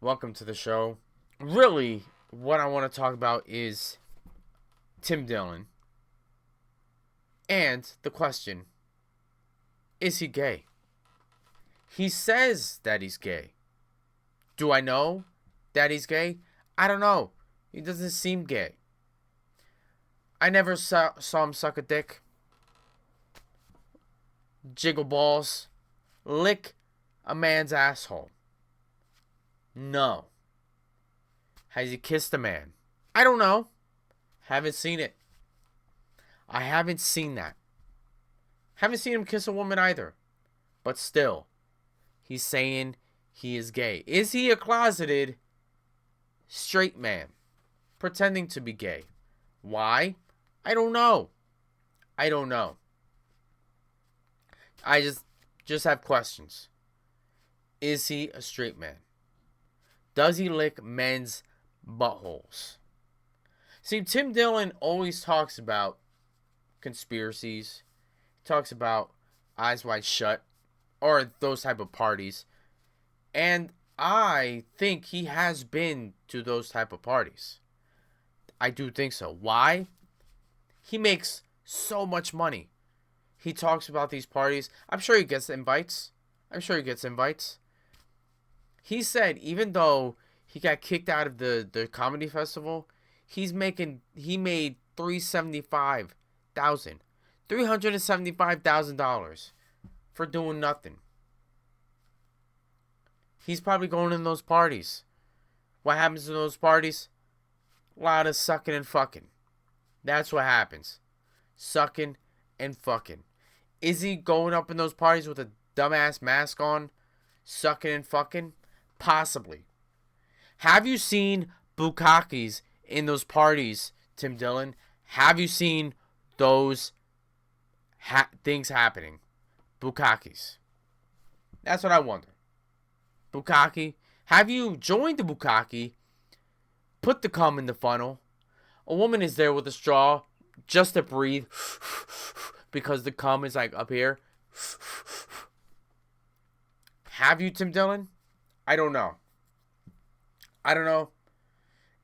Welcome to the show. Really, what I want to talk about is Tim Dillon and the question, is he gay? He says that he's gay. Do I know that he's gay? I don't know. He doesn't seem gay. I never saw him suck a dick, jiggle balls, lick a man's asshole. No. Has he kissed a man? I don't know. Haven't seen it. I haven't seen that. Haven't seen him kiss a woman either. But still, he's saying he is gay. Is he a closeted straight man pretending to be gay? Why? I don't know. I don't know. I just have questions. Is he a straight man? Does he lick men's buttholes? See, Tim Dillon always talks about conspiracies. He talks about Eyes Wide Shut or those type of parties. And I think he has been to those type of parties. I do think so. Why? He makes so much money. He talks about these parties. I'm sure he gets invites. He said even though he got kicked out of the comedy festival, he made $375,000 for doing nothing. He's probably going in those parties. What happens in those parties? A lot of sucking and fucking. That's what happens. Sucking and fucking. Is he going up in those parties with a dumbass mask on? Sucking and fucking? Possibly. Have you seen bukkakis in those parties, Tim Dillon? Have you seen those things happening? Bukkakis. That's what I wonder. Bukkake. Have you joined the bukkake? Put the cum in the funnel. A woman is there with a straw just to breathe because the cum is like up here. Have you, Tim Dillon? I don't know.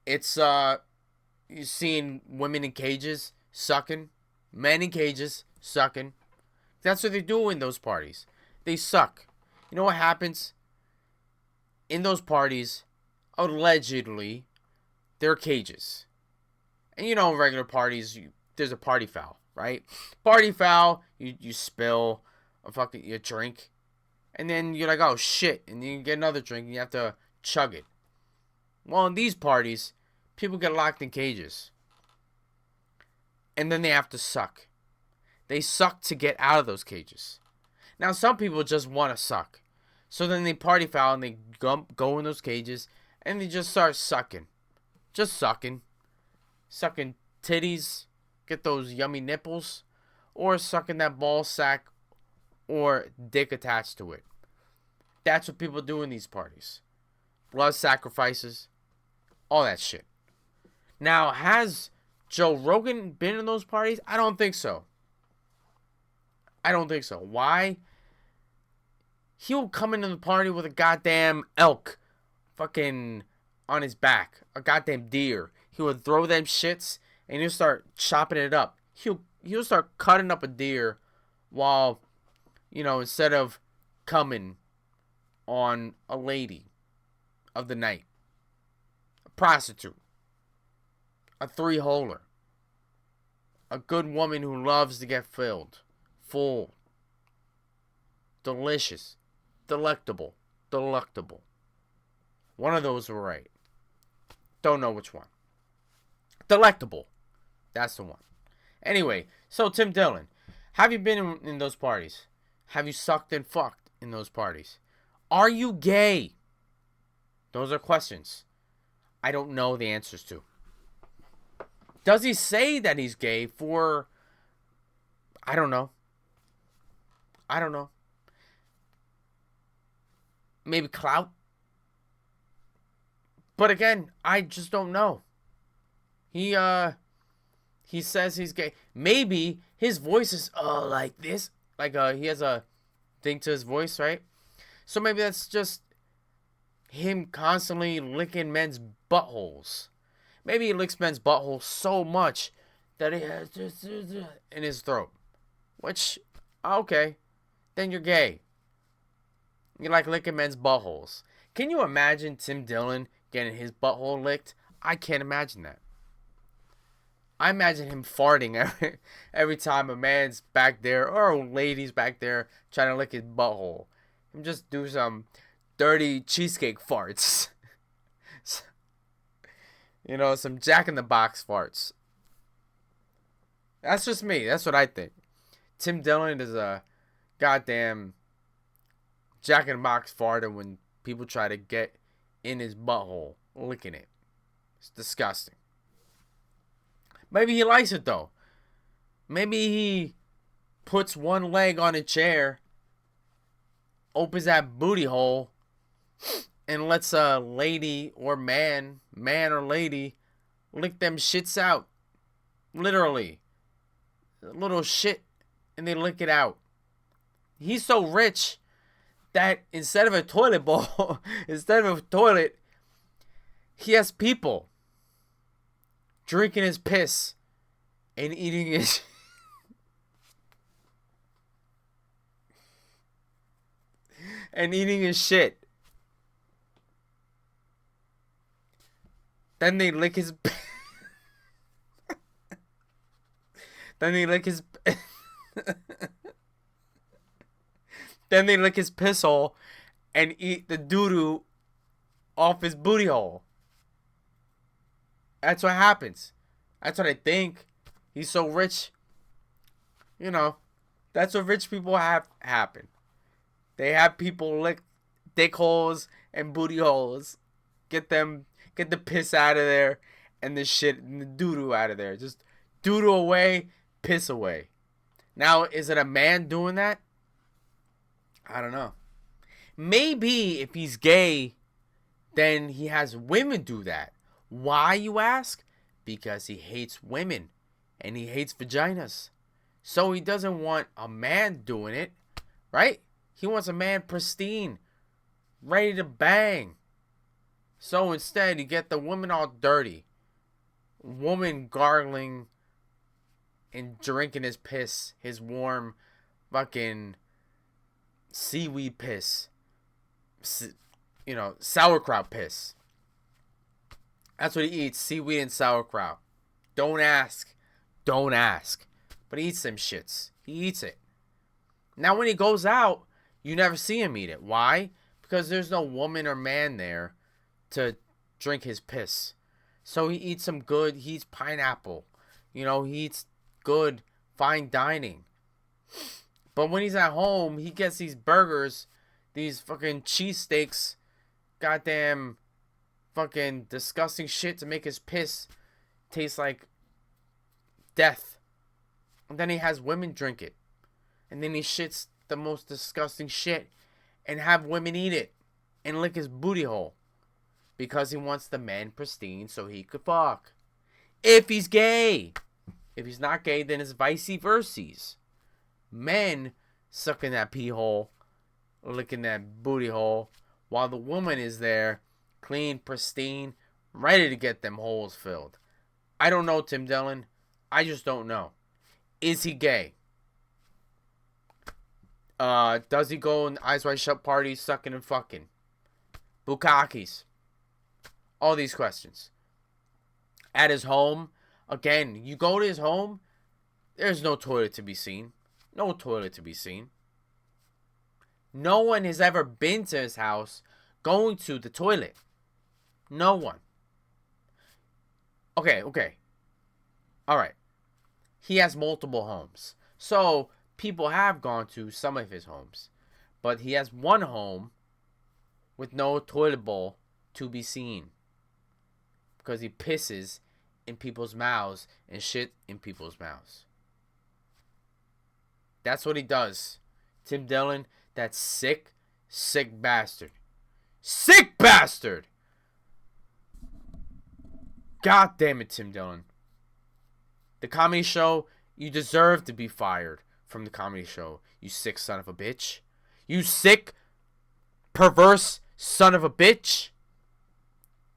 It's you seeing women in cages sucking, men in cages sucking. That's what they do in those parties. They suck. You know what happens? In those parties, allegedly, there are cages. And in regular parties, there's a party foul, right? Party foul, you spill your drink. And then you're like, oh shit. And you get another drink and you have to chug it. Well, in these parties, people get locked in cages. And then they have to suck. They suck to get out of those cages. Now, some people just want to suck. So then they party foul and they go in those cages and they just start sucking. Just sucking. Sucking titties. Get those yummy nipples. Or sucking that ball sack or dick attached to it. That's what people do in these parties. Blood sacrifices. All that shit. Now, has Joe Rogan been in those parties? I don't think so. Why? He'll come into the party with a goddamn elk fucking on his back. A goddamn deer. He would throw them shits and he'll start chopping it up. He'll start cutting up a deer while, instead of coming on a lady of the night. A prostitute. A three-holer. A good woman who loves to get filled. Full. Delicious. Delectable. One of those were right. Don't know which one. Delectable. That's the one. Anyway, so Tim Dillon, have you been in those parties? Have you sucked and fucked in those parties? Are you gay? Those are questions I don't know the answers to. Does he say that he's gay for... I don't know. Maybe clout? But again, I just don't know. He says he's gay. Maybe his voice is like this. Like he has a thing to his voice, right? So maybe that's just him constantly licking men's buttholes. Maybe he licks men's buttholes so much that he has in his throat. Which, okay, then you're gay. You like licking men's buttholes. Can you imagine Tim Dillon getting his butthole licked? I can't imagine that. I imagine him farting every time a man's back there or a lady's back there trying to lick his butthole. Him just do some dirty cheesecake farts. You know, some Jack in the Box farts. That's just me. That's what I think. Tim Dillon is a goddamn Jack in the Box farter when people try to get in his butthole, licking it. It's disgusting. Maybe he likes it though. Maybe he puts one leg on a chair, opens that booty hole, and lets a lady or man or lady, lick them shits out. Literally. A little shit, and they lick it out. He's so rich that instead of a toilet bowl, instead of a toilet, he has people drinking his piss and eating his and eating his shit. Then they lick his then they lick his then they lick his piss hole and eat the doo-doo off his booty hole. That's what happens. That's what I think. He's so rich. You know, that's what rich people have happen. They have people lick dick holes and booty holes. Get the piss out of there and the shit and the doo-doo out of there. Just doo-doo away, piss away. Now, is it a man doing that? I don't know. Maybe if he's gay, then he has women do that. Why, you ask? Because he hates women and he hates vaginas. So he doesn't want a man doing it, right? He wants a man pristine, ready to bang. So instead, you get the woman all dirty. Woman gargling and drinking his piss, his warm fucking seaweed piss. You know, sauerkraut piss. That's what he eats, seaweed and sauerkraut. Don't ask. Don't ask. But he eats them shits. He eats it. Now when he goes out, you never see him eat it. Why? Because there's no woman or man there to drink his piss. So he eats some good, he eats pineapple. You know, he eats good, fine dining. But when he's at home, he gets these burgers, these fucking cheesesteaks, goddamn fucking disgusting shit to make his piss taste like death. And then he has women drink it. And then he shits the most disgusting shit and have women eat it and lick his booty hole. Because he wants the man pristine so he could fuck. If he's gay. If he's not gay, then it's vice versa. Men sucking that pee hole, licking that booty hole, while the woman is there, clean, pristine, ready to get them holes filled. I don't know, Tim Dillon. I just don't know. Is he gay? Does he go in Eyes Wide Shut parties sucking and fucking? Bukakis. All these questions. At his home, again, you go to his home, there's no toilet to be seen. No toilet to be seen. No one has ever been to his house going to the toilet. No one. Okay. Alright. He has multiple homes. So, people have gone to some of his homes. But he has one home with no toilet bowl to be seen. Because he pisses in people's mouths and shit in people's mouths. That's what he does. Tim Dillon, that sick bastard. Sick bastard! God damn it, Tim Dillon. The comedy show, you deserve to be fired from the comedy show. You sick son of a bitch. You sick, perverse, Son of a bitch.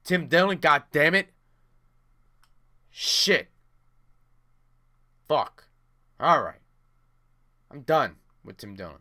Tim Dillon, god damn it. Shit. Fuck. Alright. I'm done with Tim Dillon.